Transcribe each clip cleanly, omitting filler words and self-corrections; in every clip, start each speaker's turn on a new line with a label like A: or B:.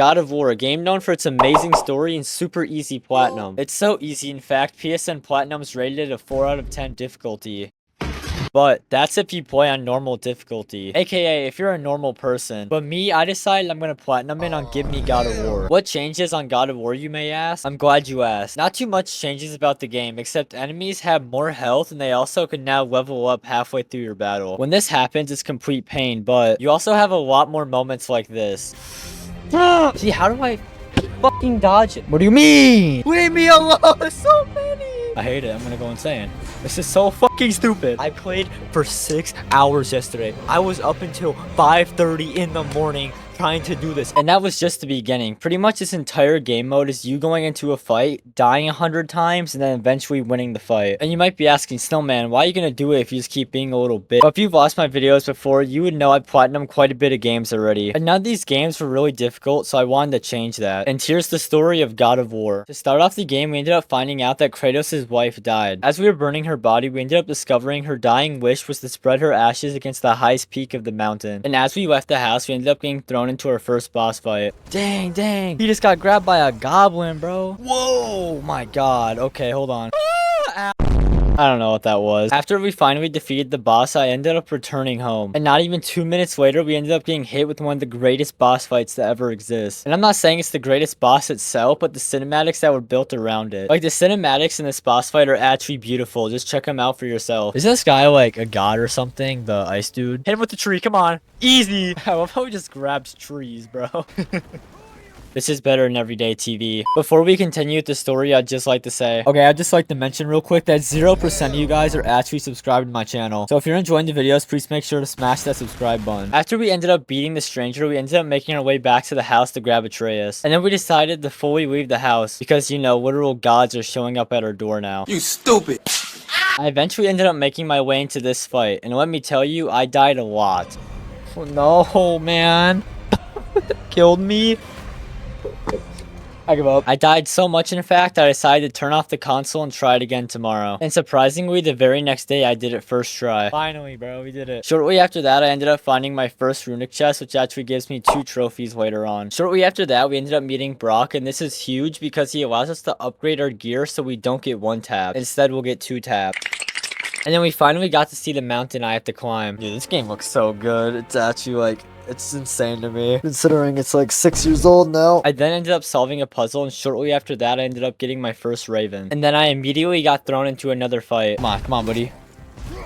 A: God of War, a game known for its amazing story and super easy platinum. It's so easy, in fact, PSN Platinum's rated a 4 out of 10 difficulty. But that's if you play on normal difficulty, aka if you're a normal person. But me, I decided I'm gonna platinum it on Give Me God of War. What changes on God of War, you may ask? I'm glad you asked. Not too much changes about the game, except enemies have more health and they also can now level up halfway through your battle. When this happens, it's complete pain, but you also have a lot more moments like this. See, how do I fucking dodge it? What do you mean? Leave me alone! So many! I hate it. I'm gonna go insane. This is so fucking stupid. I played for 6 hours yesterday. I was up until 5:30 in the morning trying to do this. And that was just the beginning. Pretty much this entire game mode is you going into a fight, dying 100 times, and then eventually winning the fight. And you might be asking, Snowman, why are you gonna do it if you just keep being a little bitch? But if you've watched my videos before, you would know I platinumed quite a bit of games already. And none of these games were really difficult, so I wanted to change that. And here's the story of God of War. To start off the game, we ended up finding out that Kratos' wife died. As we were burning her body, we ended up discovering her dying wish was to spread her ashes against the highest peak of the mountain. And as we left the house, we ended up getting thrown into our first boss fight. Dang. He just got grabbed by a goblin, bro. Whoa, my god. Okay, hold on. I don't know what that was. After we finally defeated the boss, I ended up returning home. And not even 2 minutes later, we ended up getting hit with one of the greatest boss fights to ever exist. And I'm not saying it's the greatest boss itself, but the cinematics that were built around it. Like, the cinematics in this boss fight are actually beautiful. Just check them out for yourself. Is this guy like a god or something? The ice dude? Hit him with the tree, come on. Easy. I love how he just grabs trees, bro. This is better than everyday TV. Before we continue with the story, I'd just like to say, okay, I'd just like to mention real quick that 0% of you guys are actually subscribed to my channel. So if you're enjoying the videos, please make sure to smash that subscribe button. After we ended up beating the stranger, we ended up making our way back to the house to grab Atreus. And then we decided to fully leave the house because, you know, literal gods are showing up at our door now.
B: You stupid!
A: I eventually ended up making my way into this fight. And let me tell you, I died a lot. Oh, no, man. Killed me. I give up. I died so much, in fact, I decided to turn off the console and try it again tomorrow. And surprisingly, the very next day, I did it first try. Finally, bro, we did it. Shortly after that, I ended up finding my first runic chest, which actually gives me 2 trophies later on. Shortly after that, we ended up meeting Brock, and this is huge because he allows us to upgrade our gear so we don't get 1 tap. Instead, we'll get 2 tap. And then we finally got to see the mountain I have to climb. Dude, this game looks so good. It's actually like... it's insane to me, considering it's like 6 years old now. I then ended up solving a puzzle, and shortly after that, I ended up getting my first Raven. And then I immediately got thrown into another fight. Come on, buddy.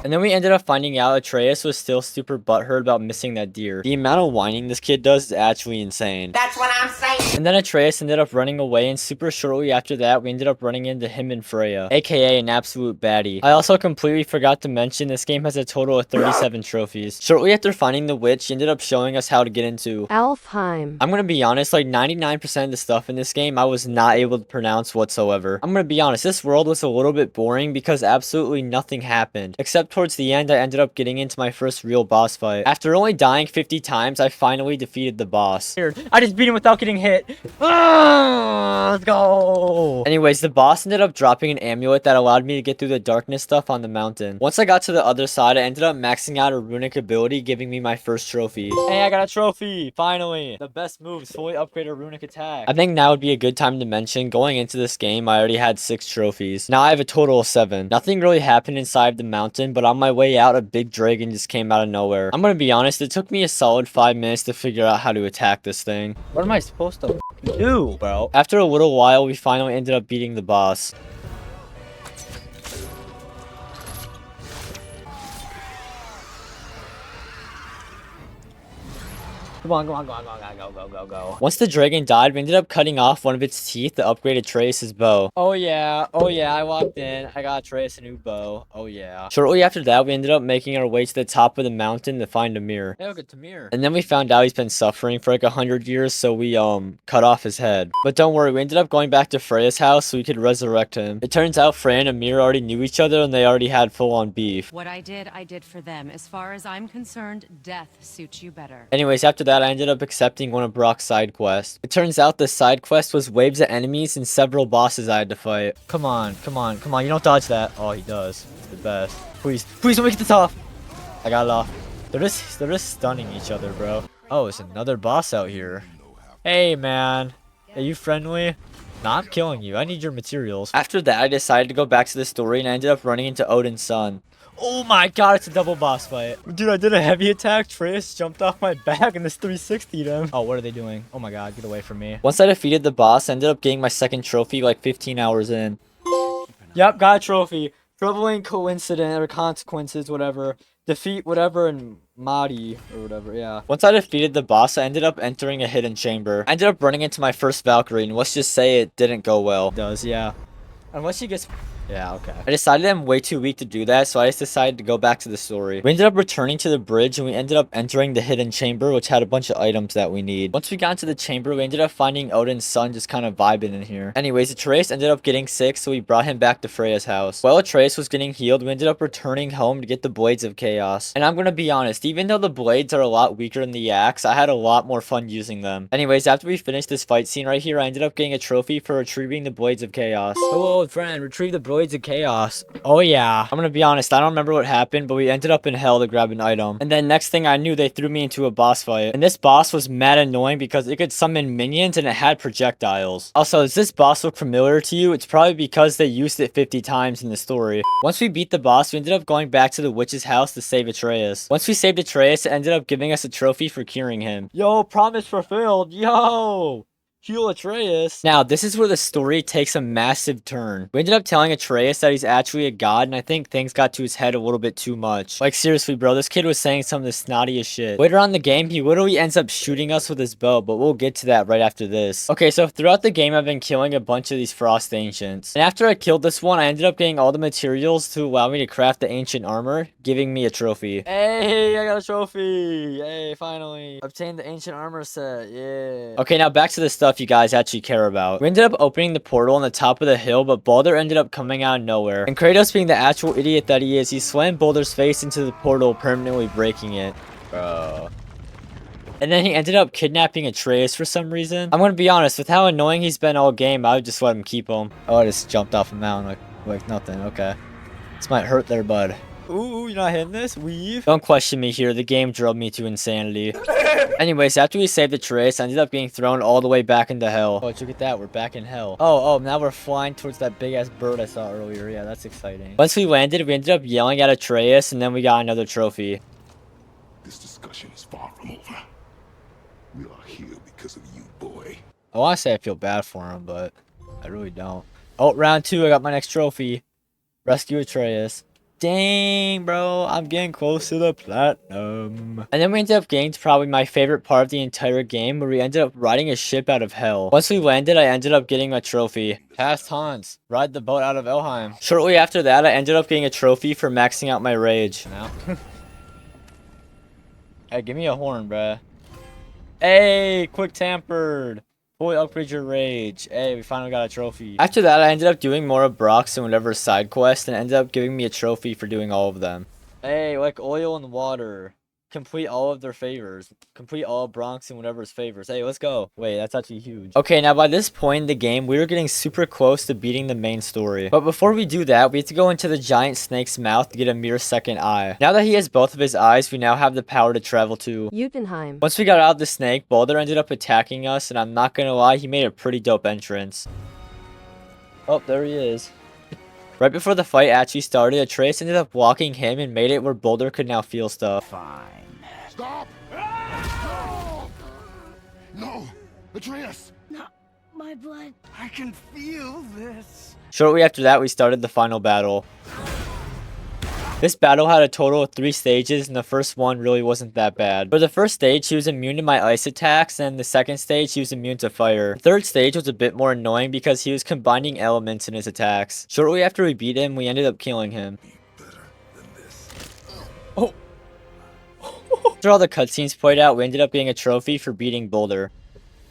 A: And then we ended up finding out Atreus was still super butthurt about missing that deer. The amount of whining this kid does is actually insane.
B: That's what I'm saying!
A: And then Atreus ended up running away, and super shortly after that, we ended up running into him and Freya, aka an absolute baddie. I also completely forgot to mention this game has a total of 37 trophies. Shortly after finding the witch, she ended up showing us how to get into
C: Alfheim.
A: I'm gonna be honest, like 99% of the stuff in this game I was not able to pronounce whatsoever. I'm gonna be honest, this world was a little bit boring because absolutely nothing happened. Except towards the end, I ended up getting into my first real boss fight. After only dying 50 times, I finally defeated the boss. Here, I just beat him without getting hit. Let's go. Anyways, the boss ended up dropping an amulet that allowed me to get through the darkness stuff on the mountain. Once I got to the other side, I ended up maxing out a runic ability, giving me my first trophy. Hey, I got a trophy! Finally! The best moves, fully upgrade a runic attack. I think now would be a good time to mention, going into this game, I already had 6 trophies. Now I have a total of 7. Nothing really happened inside the mountain, but on my way out, a big dragon just came out of nowhere. I'm gonna be honest, it took me a solid 5 minutes to figure out how to attack this thing. What am I supposed to do, bro? After a little while, we finally ended up beating the boss. Come on, go. Once the dragon died, we ended up cutting off one of its teeth to upgrade Atreus' bow. Oh yeah, I walked in. I got Atreus a new bow. Oh yeah. Shortly after that, we ended up making our way to the top of the mountain to find Ymir. Hey, look at Ymir. And then we found out he's been suffering for like 100 years, so we, cut off his head. But don't worry, we ended up going back to Freya's house so we could resurrect him. It turns out Freya and Ymir already knew each other and they already had full-on beef.
C: What I did for them. As far as I'm concerned, death suits you better.
A: Anyways, after that, I ended up accepting one of Brock's side quests. It turns out the side quest was waves of enemies and several bosses I had to fight. Come on. You don't dodge that. Oh, he does. It's the best. Please don't make it to top. I got it off. They're just stunning each other, bro. Oh, it's another boss out here. Hey, man. Are you friendly? Nah, I'm killing you. I need your materials. After that, I decided to go back to the story and I ended up running into Odin's son. Oh my god, it's a double boss fight. Dude, I did a heavy attack. Atreus jumped off my back and this 360'd him. Oh, what are they doing? Oh my god, get away from me. Once I defeated the boss, I ended up getting my second trophy like 15 hours in. Yep, got a trophy. Troubling coincidence or consequences, whatever. Defeat whatever and Madi or whatever, yeah. Once I defeated the boss, I ended up entering a hidden chamber. I ended up running into my first Valkyrie, and let's just say it didn't go well. It does, yeah. Unless she gets... Yeah, okay. I decided I'm way too weak to do that, so I just decided to go back to the story. We ended up returning to the bridge, and we ended up entering the hidden chamber, which had a bunch of items that we need. Once we got into the chamber, we ended up finding Odin's son just kind of vibing in here. Anyways, Atreus ended up getting sick, so we brought him back to Freya's house. While Atreus was getting healed, we ended up returning home to get the Blades of Chaos. And I'm gonna be honest, even though the blades are a lot weaker than the axe, I had a lot more fun using them. Anyways, after we finished this fight scene right here, I ended up getting a trophy for retrieving the Blades of Chaos. Hello, old friend, retrieve the Blades of Chaos. Oh yeah. I'm gonna be honest, I don't remember what happened, but we ended up in hell to grab an item. And then next thing I knew, they threw me into a boss fight. And this boss was mad annoying because it could summon minions and it had projectiles. Also, does this boss look familiar to you? It's probably because they used it 50 times in the story. Once we beat the boss, we ended up going back to the witch's house to save Atreus. Once we saved Atreus, it ended up giving us a trophy for curing him. Yo, promise fulfilled. Yo! Heal Atreus. Now, this is where the story takes a massive turn. We ended up telling Atreus that he's actually a god, and I think things got to his head a little bit too much. Like, seriously, bro, this kid was saying some of the snottiest shit. Later on in the game, he literally ends up shooting us with his bow, but we'll get to that right after this. Okay, so throughout the game, I've been killing a bunch of these Frost Ancients. And after I killed this one, I ended up getting all the materials to allow me to craft the ancient armor, giving me a trophy. Hey, I got a trophy! Hey, finally. Obtained the ancient armor set, yeah. Okay, now back to the stuff you guys actually care about. We ended up opening the portal on the top of the hill, but Baldur ended up coming out of nowhere. And Kratos, being the actual idiot that he is, he slammed Baldur's face into the portal, permanently breaking it. Bro. And then he ended up kidnapping Atreus for some reason. I'm gonna be honest, with how annoying he's been all game, I would just let him keep him. Oh, I just jumped off a mountain like nothing, okay. This might hurt there, bud. Ooh, you're not hitting this? Weave? Don't question me here, the game drove me to insanity. Anyways, after we saved Atreus, I ended up getting thrown all the way back into hell. Oh, look at that, we're back in hell. Oh, now we're flying towards that big-ass bird I saw earlier. Yeah, that's exciting. Once we landed, we ended up yelling at Atreus, and then we got another trophy.
B: This discussion is far from over. We are here because of you, boy.
A: I want to say I feel bad for him, but I really don't. Oh, round 2, I got my next trophy. Rescue Atreus. Dang, bro, I'm getting close to the platinum. And then we ended up getting to probably my favorite part of the entire game, where we ended up riding a ship out of hell. Once we landed, I ended up getting a trophy. Past Hans, ride the boat out of Elheim. Shortly after that, I ended up getting a trophy for maxing out my rage. Now. Hey, give me a horn, bruh. Hey, quick tampered. Fully upgrade your rage. Hey, we finally got a trophy. After that, I ended up doing more of Brock's and whatever side quest, and ended up giving me a trophy for doing all of them. Hey, like oil and water. Complete all of their favors. Complete all of Bronx and whatever's favors. Hey, let's go. Wait, that's actually huge. Okay, now by this point in the game, we were getting super close to beating the main story. But before we do that, we have to go into the giant snake's mouth to get a mere second eye. Now that he has both of his eyes, we now have the power to travel to
C: Jotunheim.
A: Once we got out of the snake, Baldur ended up attacking us, and I'm not gonna lie, he made a pretty dope entrance. Oh, there he is. Right before the fight actually started, Atreus ended up walking him and made it where Baldur could now feel stuff.
B: Fine. Stop! No! Atreus!
D: Not my blood.
E: I can feel this.
A: Shortly after that, we started the final battle. This battle had a total of 3 stages, and the first one really wasn't that bad. For the first stage, he was immune to my ice attacks, and the second stage, he was immune to fire. The third stage was a bit more annoying because he was combining elements in his attacks. Shortly after we beat him, we ended up killing him. Oh! After all the cutscenes played out, we ended up getting a trophy for beating Baldur.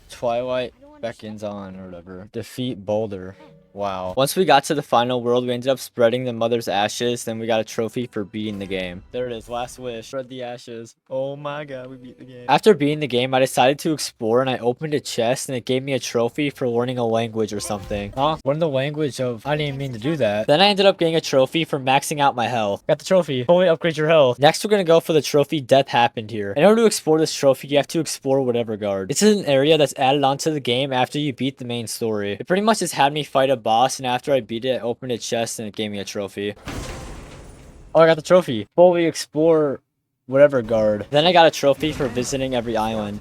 A: Twilight beckons on, or whatever. Defeat Baldur. Wow. Once we got to the final world, we ended up spreading the mother's ashes. Then we got a trophy for beating the game. There it is. Last wish. Spread the ashes. Oh my god, we beat the game. After beating the game, I decided to explore and I opened a chest and it gave me a trophy for learning a language or something. Huh? Learn the language of... I didn't even mean to do that. Then I ended up getting a trophy for maxing out my health. Got the trophy. Fully upgrade your health. Next, we're gonna go for the trophy Death Happened here. In order to explore this trophy, you have to explore whatever guard. This is an area that's added onto the game after you beat the main story. It pretty much just had me fight a boss, and after I beat it, I opened a chest and it gave me a trophy. Oh, I got the trophy. Fully explore whatever guard. Then I got a trophy for visiting every island.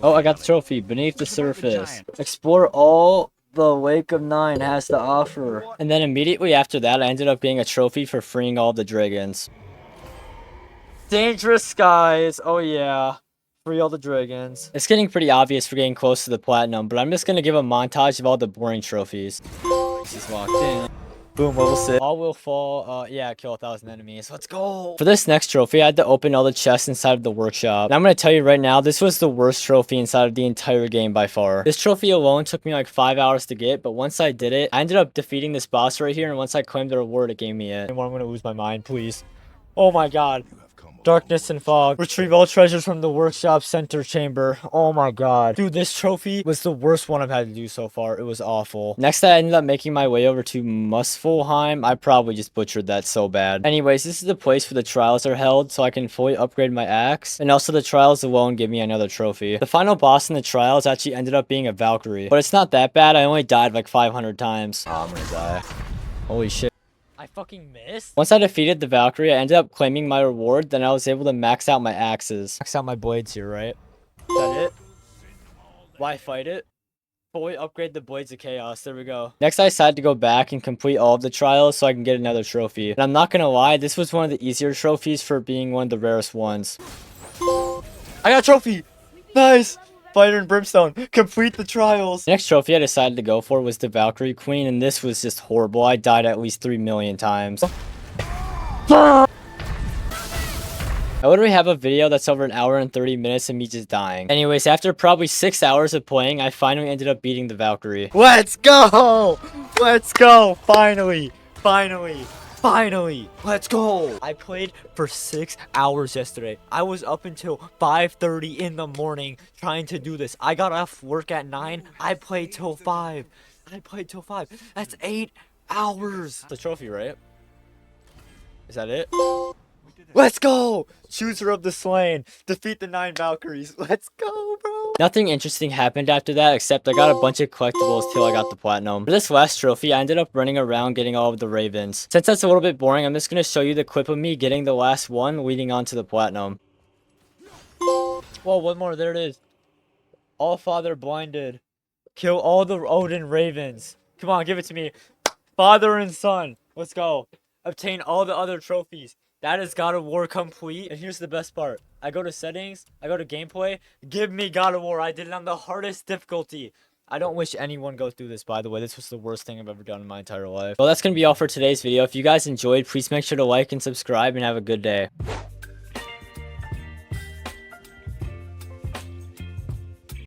A: Oh, I got the trophy. Beneath the surface. Explore all the Lake of Nine has to offer. And then immediately after that, I ended up getting a trophy for freeing all the dragons. Dangerous skies. Oh yeah. Free all the dragons. It's getting pretty obvious for getting close to the platinum, but I'm just gonna give a montage of all the boring trophies. Just walked in. Boom, level 6. All will fall. Yeah, kill 1,000 enemies. Let's go. For this next trophy, I had to open all the chests inside of the workshop. And I'm gonna tell you right now, this was the worst trophy inside of the entire game by far. This trophy alone took me like 5 hours to get, but once I did it, I ended up defeating this boss right here, and once I claimed the reward, it gave me it. I'm gonna lose my mind, please. Oh my god. Darkness and fog. Retrieve all treasures from the workshop center chamber. Oh my god. Dude, this trophy was the worst one I've had to do so far. It was awful. Next, I ended up making my way over to Muspelheim. I probably just butchered that so bad. Anyways, this is the place where the trials are held, so I can fully upgrade my axe. And also, the trials alone give me another trophy. The final boss in the trials actually ended up being a Valkyrie. But it's not that bad. I only died like 500 times. Oh, I'm gonna die. Holy shit. I fucking missed. Once I defeated the Valkyrie, I ended up claiming my reward. Then I was able to max out my axes. Max out my blades here, right? Is that it? Why fight it? Fully upgrade the Blades of Chaos. There we go. Next, I decided to go back and complete all of the trials so I can get another trophy. And I'm not gonna lie, this was one of the easier trophies for being one of the rarest ones. I got a trophy! Nice! Fire and Brimstone, complete the trials. The next trophy I decided to go for was the Valkyrie Queen, and this was just horrible. I died at least 3 million times. I literally have a video that's over an hour and 30 minutes of me just dying. Anyways, after probably 6 hours of playing, I finally ended up beating the Valkyrie. Let's go! Let's go! Finally! Finally! Finally! Let's go! I played for 6 hours yesterday. I was up until 5:30 in the morning trying to do this. I got off work at 9. I played till 5. That's 8 hours. The trophy, right? Is that it? Let's go! Chooser of the Slain. Defeat the 9 Valkyries. Let's go, bro! Nothing interesting happened after that, except I got a bunch of collectibles till I got the platinum. For this last trophy, I ended up running around getting all of the ravens. Since that's a little bit boring, I'm just going to show you the clip of me getting the last one leading on to the platinum. Whoa, one more. There it is. All Father blinded. Kill all the Odin ravens. Come on, give it to me. Father and son. Let's go. Obtain all the other trophies. That is God of War complete. And here's the best part. I go to settings. I go to gameplay. Give me God of War. I did it on the hardest difficulty. I don't wish anyone goes through this, by the way. This was the worst thing I've ever done in my entire life. Well, that's going to be all for today's video. If you guys enjoyed, please make sure to like and subscribe and have a good day.